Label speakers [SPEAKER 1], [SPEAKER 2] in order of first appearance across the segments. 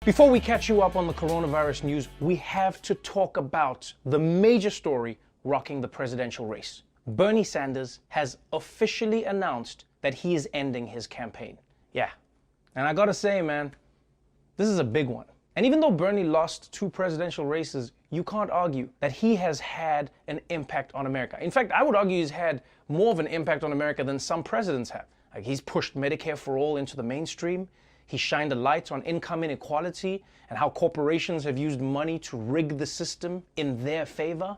[SPEAKER 1] Before we catch you up on the coronavirus news, we have to talk about the major story rocking the presidential race. Bernie Sanders has officially announced that he is ending his campaign. Yeah, and I gotta say, man, this is a big one. And even though Bernie lost 2 presidential races, you can't argue that he has had an impact on America. In fact, I would argue he's had more of an impact on America than some presidents have. Like, he's pushed Medicare for all into the mainstream. He shined a light on income inequality and how corporations have used money to rig the system in their favor.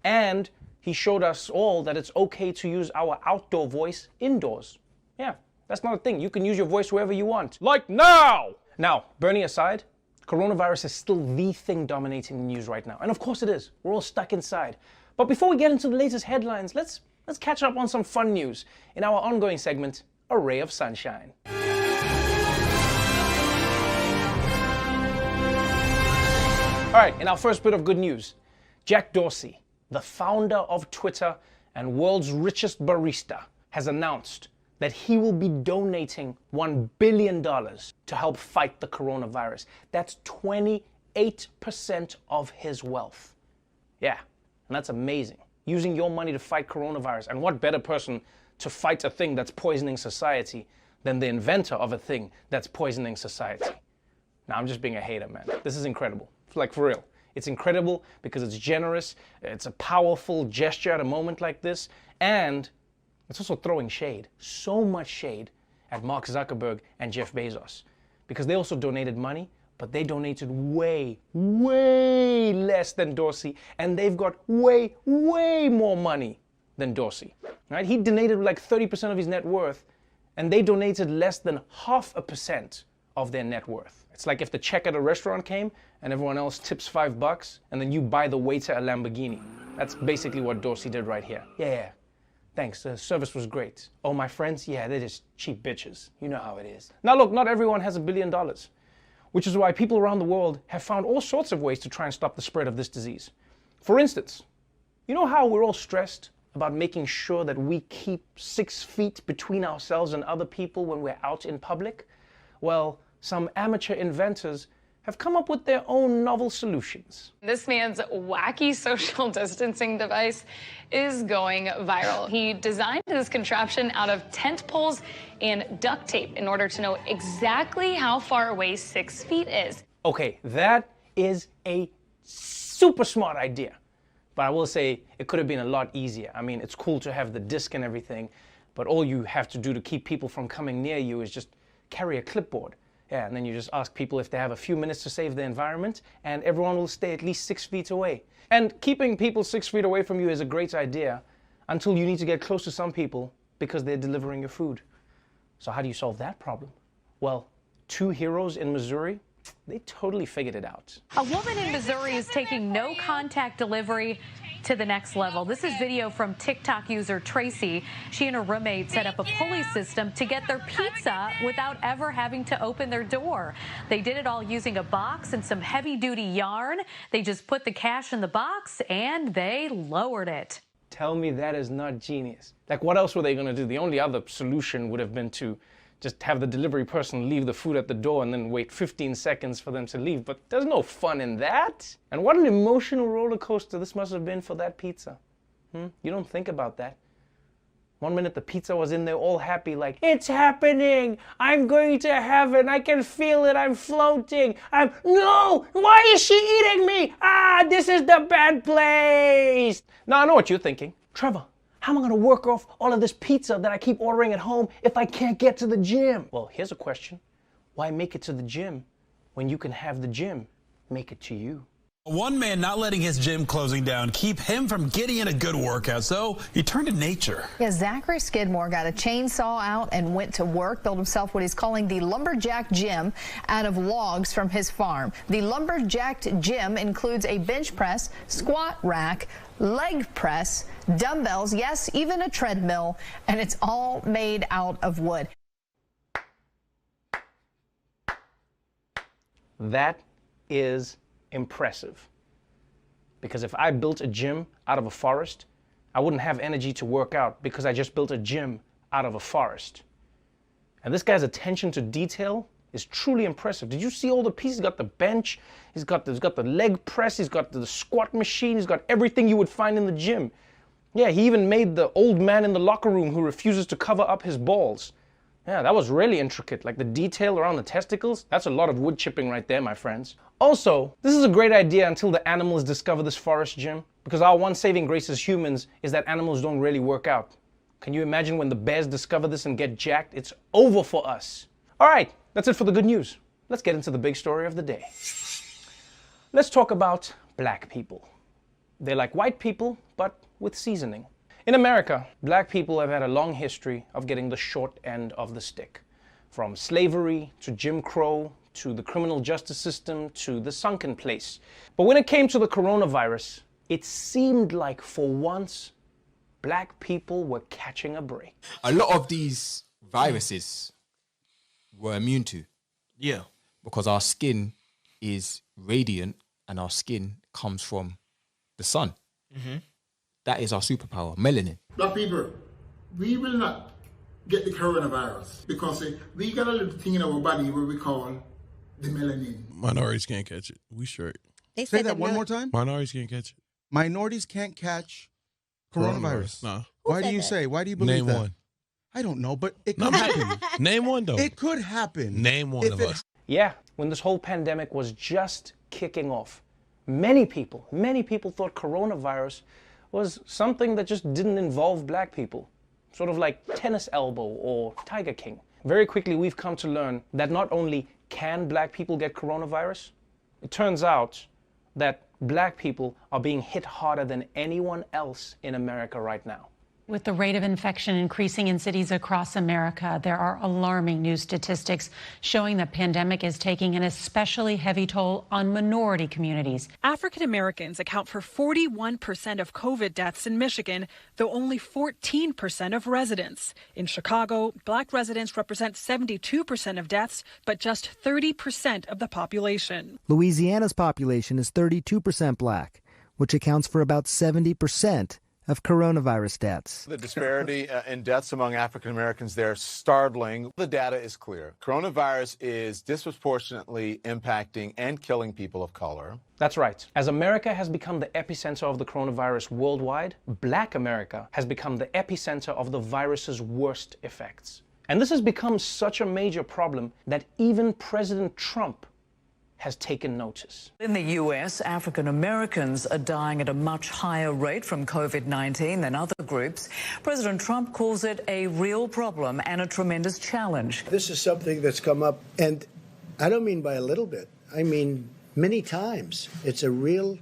[SPEAKER 1] And he showed us all that it's okay to use our outdoor voice indoors. Yeah, that's not a thing. You can use your voice wherever you want. Like now! Now, Bernie aside, coronavirus is still the thing dominating the news right now. And of course it is. We're all stuck inside. But before we get into the latest headlines, let's catch up on some fun news in our ongoing segment, A Ray of Sunshine. All right, in our first bit of good news, Jack Dorsey, the founder of Twitter and world's richest barista, has announced that he will be donating $1 billion to help fight the coronavirus. That's 28% of his wealth. Yeah, and that's amazing. Using your money to fight coronavirus. And what better person to fight a thing that's poisoning society than the inventor of a thing that's poisoning society? Now, I'm just being a hater, man. This is incredible. Like, for real. It's incredible because it's generous. It's a powerful gesture at a moment like this. And it's also throwing shade, so much shade, at Mark Zuckerberg and Jeff Bezos. Because they also donated money, but they donated way, way less than Dorsey. And they've got way, way more money than Dorsey. Right? He donated like 30% of his net worth, and they donated less than 0.5% of their net worth. It's like if the check at a restaurant came and everyone else tips $5 and then you buy the waiter a Lamborghini. That's basically what Dorsey did right here. Yeah. Thanks, the service was great. Oh, my friends? Yeah, they're just cheap bitches. You know how it is. Now look, not everyone has $1 billion, which is why people around the world have found all sorts of ways to try and stop the spread of this disease. For instance, you know how we're all stressed about making sure that we keep 6 feet between ourselves and other people when we're out in public? Well, some amateur inventors have come up with their own novel solutions.
[SPEAKER 2] This man's wacky social distancing device is going viral. He designed this contraption out of tent poles and duct tape in order to know exactly how far away 6 feet is.
[SPEAKER 1] Okay, that is a super smart idea. But I will say it could have been a lot easier. I mean, it's cool to have the disc and everything, but all you have to do to keep people from coming near you is just carry a clipboard. Yeah, and then you just ask people if they have a few minutes to save the environment, and everyone will stay at least 6 feet away. And keeping people 6 feet away from you is a great idea until you need to get close to some people because they're delivering your food. So how do you solve that problem? Well, 2 heroes in Missouri, they totally figured it out.
[SPEAKER 3] A woman in Missouri is taking no-contact delivery to the next level. This is video from TikTok user Tracy. She and her roommate set up a pulley system to get their pizza without ever having to open their door. They did it all using a box and some heavy-duty yarn. They just put the cash in the box and they lowered it.
[SPEAKER 1] Tell me that is not genius. Like, what else were they going to do? The only other solution would have been to just have the delivery person leave the food at the door and then wait 15 seconds for them to leave. But there's no fun in that. And what an emotional roller coaster this must have been for that pizza. You don't think about that. One minute the pizza was in there all happy, like, it's happening! I'm going to heaven! I can feel it! I'm floating! No! Why is she eating me? Ah, this is the bad place! Now I know what you're thinking. Trevor, how am I going to work off all of this pizza that I keep ordering at home if I can't get to the gym? Well, here's a question. Why make it to the gym when you can have the gym make it to you?
[SPEAKER 4] One man not letting his gym closing down keep him from getting in a good workout, so he turned to nature.
[SPEAKER 5] Yeah, Zachary Skidmore got a chainsaw out and went to work, built himself what he's calling the lumberjack gym out of logs from his farm. The lumberjack gym includes a bench press, squat rack, leg press, dumbbells, yes, even a treadmill, and it's all made out of wood.
[SPEAKER 1] That is impressive. Because if I built a gym out of a forest, I wouldn't have energy to work out because I just built a gym out of a forest. And this guy's attention to detail is truly impressive. Did you see all the pieces? He's got the bench, he's got the leg press, he's got the squat machine, he's got everything you would find in the gym. Yeah, he even made the old man in the locker room who refuses to cover up his balls. Yeah, that was really intricate. Like the detail around the testicles, that's a lot of wood chipping right there, my friends. Also, this is a great idea until the animals discover this forest gym, because our one saving grace as humans is that animals don't really work out. Can you imagine when the bears discover this and get jacked? It's over for us. All right, that's it for the good news. Let's get into the big story of the day. Let's talk about black people. They're like white people, but with seasoning. In America, black people have had a long history of getting the short end of the stick. From slavery to Jim Crow to the criminal justice system to the sunken place. But when it came to the coronavirus, it seemed like for once, black people were catching a break.
[SPEAKER 6] A lot of these viruses were immune to.
[SPEAKER 7] Yeah.
[SPEAKER 6] Because our skin is radiant and our skin comes from the sun. Mm-hmm. That is our superpower, melanin.
[SPEAKER 8] Black people, we will not get the coronavirus because we got a little thing in our body where we call the melanin.
[SPEAKER 7] Minorities can't catch it. We straight.
[SPEAKER 9] Say that one more time.
[SPEAKER 7] Minorities can't catch it.
[SPEAKER 9] Minorities can't catch coronavirus.
[SPEAKER 7] No.
[SPEAKER 9] Why do you say? Why do you believe that?
[SPEAKER 7] Name one.
[SPEAKER 9] I don't know, but it could happen.
[SPEAKER 7] Name one, though.
[SPEAKER 9] It could happen.
[SPEAKER 7] Name one of us.
[SPEAKER 1] Yeah, when this whole pandemic was just kicking off, many people thought coronavirus was something that just didn't involve black people. Sort of like tennis elbow or Tiger King. Very quickly, we've come to learn that not only can black people get coronavirus, it turns out that black people are being hit harder than anyone else in America right now.
[SPEAKER 10] With the rate of infection increasing in cities across America, there are alarming new statistics showing the pandemic is taking an especially heavy toll on minority communities.
[SPEAKER 11] African Americans account for 41% of COVID deaths in Michigan, though only 14% of residents. In Chicago, black residents represent 72% of deaths, but just 30% of the population.
[SPEAKER 12] Louisiana's population is 32% black, which accounts for about 70% of coronavirus deaths.
[SPEAKER 13] The disparity in deaths among African Americans there is startling. The data is clear. Coronavirus is disproportionately impacting and killing people of color.
[SPEAKER 1] That's right. As America has become the epicenter of the coronavirus worldwide, black America has become the epicenter of the virus's worst effects. And this has become such a major problem that even President Trump has taken notice.
[SPEAKER 14] In the U.S., African Americans are dying at a much higher rate from COVID-19 than other groups. President Trump calls it a real problem and a tremendous challenge.
[SPEAKER 15] This is something that's come up, and I don't mean by a little bit. I mean many times. It's a real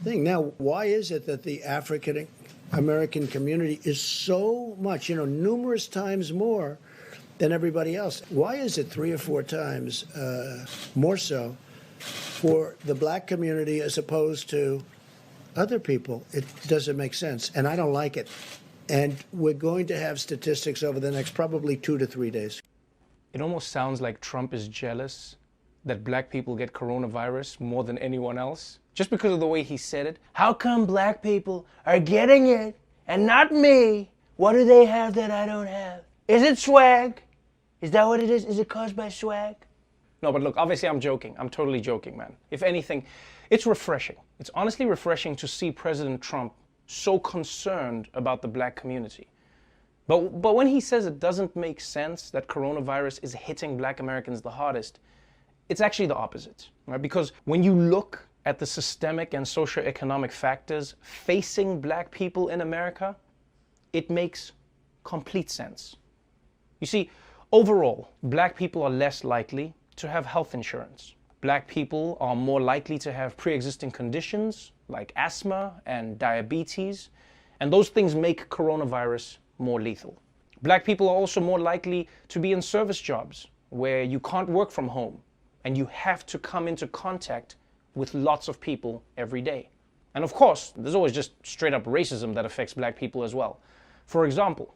[SPEAKER 15] thing. Now, why is it that the African American community is so much, numerous times more than everybody else? Why is it 3 or 4 times more so for the black community as opposed to other people? It doesn't make sense, and I don't like it. And we're going to have statistics over the next probably 2 to 3 days.
[SPEAKER 1] It almost sounds like Trump is jealous that black people get coronavirus more than anyone else, just because of the way he said it. How come black people are getting it and not me? What do they have that I don't have? Is it swag? Is that what it is? Is it caused by swag? No, but look, obviously I'm joking. I'm totally joking, man. If anything, it's refreshing. It's honestly refreshing to see President Trump so concerned about the black community. But when he says it doesn't make sense that coronavirus is hitting black Americans the hardest, it's actually the opposite, right? Because when you look at the systemic and socioeconomic factors facing black people in America, it makes complete sense. You see, overall, black people are less likely to have health insurance. Black people are more likely to have pre-existing conditions like asthma and diabetes, and those things make coronavirus more lethal. Black people are also more likely to be in service jobs where you can't work from home and you have to come into contact with lots of people every day. And of course, there's always just straight up racism that affects black people as well. For example,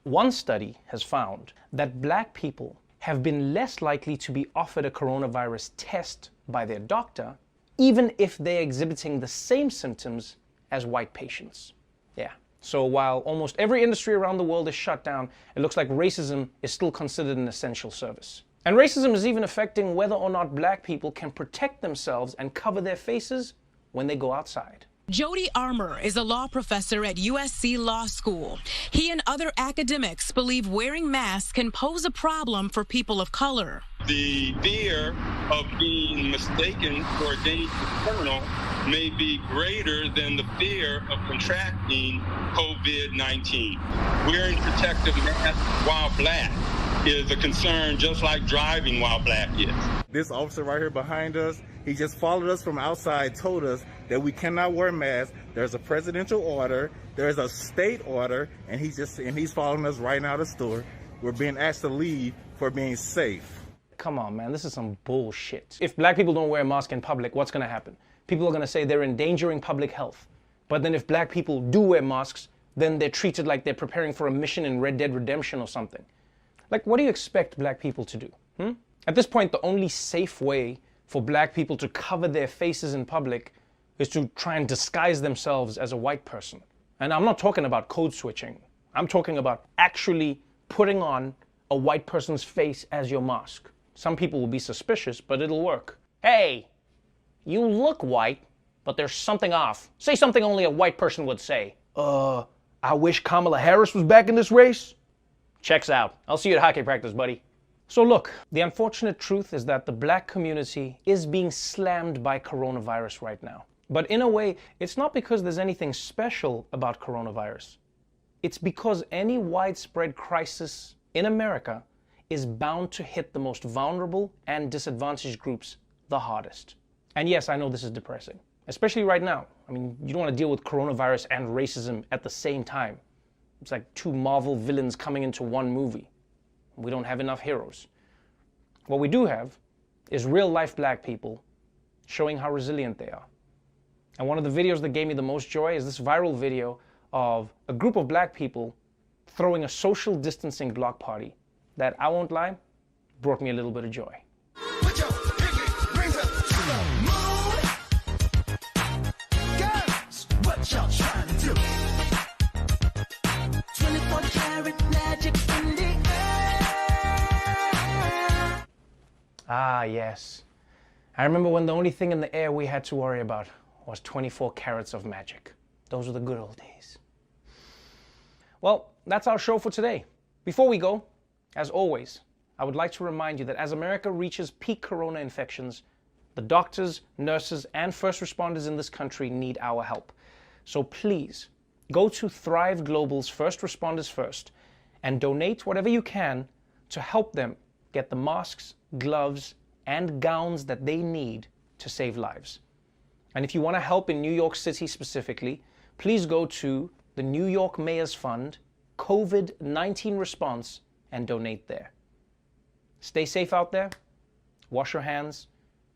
[SPEAKER 1] one study has found that black people have been less likely to be offered a coronavirus test by their doctor, even if they're exhibiting the same symptoms as white patients. Yeah. So while almost every industry around the world is shut down, it looks like racism is still considered an essential service. And racism is even affecting whether or not black people can protect themselves and cover their faces when they go outside.
[SPEAKER 16] Jody Armour is a law professor at USC Law School. He and other academics believe wearing masks can pose a problem for people of color.
[SPEAKER 17] The fear of being mistaken for a dangerous criminal may be greater than the fear of contracting COVID-19. Wearing protective masks while black is a concern just like driving while black is.
[SPEAKER 18] This officer right here behind us, he just followed us from outside, told us that we cannot wear masks. There's a presidential order, there's a state order, and he's following us right now to the store. We're being asked to leave for being safe.
[SPEAKER 1] Come on, man, this is some bullshit. If black people don't wear a mask in public, what's gonna happen? People are gonna say they're endangering public health. But then if black people do wear masks, then they're treated like they're preparing for a mission in Red Dead Redemption or something. Like, what do you expect black people to do? At this point, the only safe way for black people to cover their faces in public is to try and disguise themselves as a white person. And I'm not talking about code switching. I'm talking about actually putting on a white person's face as your mask. Some people will be suspicious, but it'll work. Hey, you look white, but there's something off. Say something only a white person would say. I wish Kamala Harris was back in this race. Checks out. I'll see you at hockey practice, buddy. So look, the unfortunate truth is that the black community is being slammed by coronavirus right now. But in a way, it's not because there's anything special about coronavirus. It's because any widespread crisis in America is bound to hit the most vulnerable and disadvantaged groups the hardest. And yes, I know this is depressing, especially right now. I mean, you don't want to deal with coronavirus and racism at the same time. It's like two Marvel villains coming into one movie. We don't have enough heroes. What we do have is real-life black people showing how resilient they are. And one of the videos that gave me the most joy is this viral video of a group of black people throwing a social distancing block party that, I won't lie, brought me a little bit of joy.
[SPEAKER 19] What y'all trying to do? 24 karat magic in the air.
[SPEAKER 1] Ah, yes. I remember when the only thing in the air we had to worry about was 24 carats of magic. Those were the good old days. Well, that's our show for today. Before we go, as always, I would like to remind you that as America reaches peak corona infections, the doctors, nurses, and first responders in this country need our help. So please, go to Thrive Global's First Responders First and donate whatever you can to help them get the masks, gloves, and gowns that they need to save lives. And if you want to help in New York City specifically, please go to the New York Mayor's Fund, COVID-19 Response, and donate there. Stay safe out there. Wash your hands.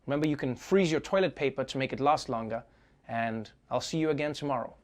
[SPEAKER 1] Remember, you can freeze your toilet paper to make it last longer. And I'll see you again tomorrow.